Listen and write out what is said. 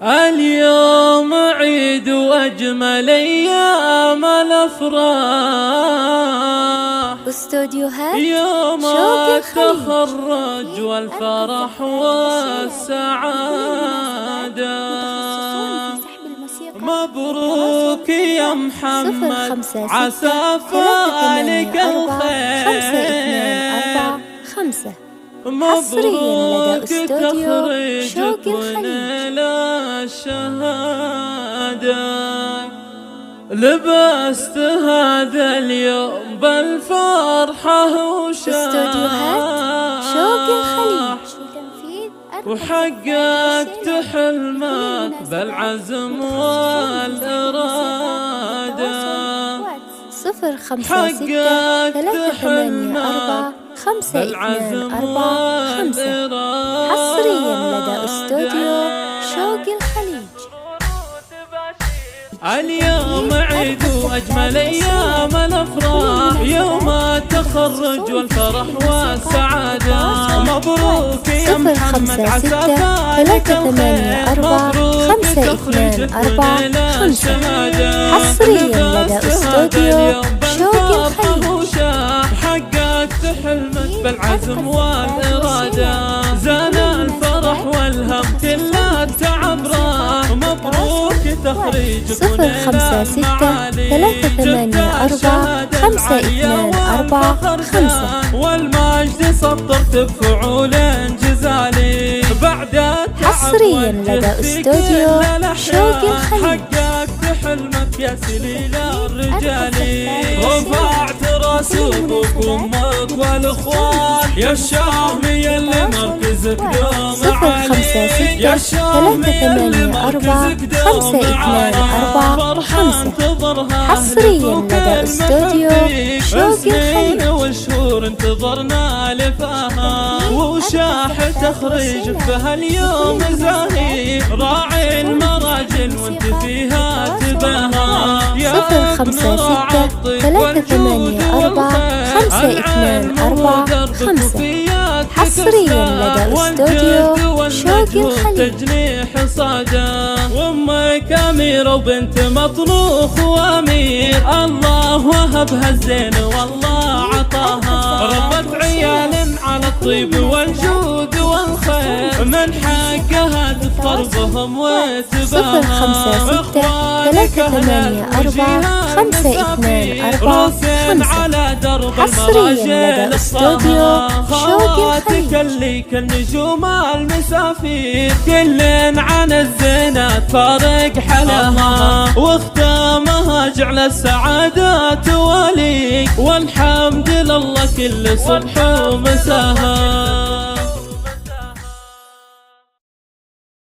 اليوم عيد وأجمل أيام الأفراح، استوديوهات يوم شوق التخرج والفرح والسعادة. مبروك يا محمد، عسى فالك الخير. مبروك تخرجك إلى الشهادة. لبست هذا اليوم بالفرحة وشاح، وحققت حلمك بالعزم والإرادة. حققت حلمك بالعزم والإرادة. حصريا لدى استوديو شوق الخليج. اليوم عيد وأجمل أيام الأفراح، يوم التخرج والفرح والسعادة. مبروك يا محمد، عسى فالك الخير. مبروك تخرجك إلى الشهادة. حصريا لدى استوديو شوق الخليج. حققت حلمك بالعزم والإرادة. زان الفرح والهم كل التعب راح. مبروك تخريجك 056-384-524-5. والمجد سطرت بفعول جزالي بعد التعب. حصريا لدى استوديو شوق الخليج. حققت حلمك يا سليل الرجال. رفعت راس ابوك وامك والاخوان، يا الشامي اللي مركزك دوم عالي. يا الشامي اللي مركزك دوم عالي. فرحة انتظرها حصريا لدى استوديو شوق الخليج. والشهور انتظرنا لفاها، وشاح تخريجك بهاليوم زاهي. راعي المراجل وانت فيها تباها. 056-384-524-5. حصريا لدى استوديو شوق الخليج. تجنيح صادا، وامك اميرة وبنت مطروخ وامير. الله وهبها الزين والله عطاها. ربت عيال على الطيب والجود والخير، من حقها تفخر بهم وتباها. 056-384-524-5. على درب حصريا لدى استوديو شوق الخليج. اللي كالنجوم المسافير، كل عن الزينات فارق حلاها. واختامها جعل السعادة تواليك، والحمد لله كل صبح ومساها.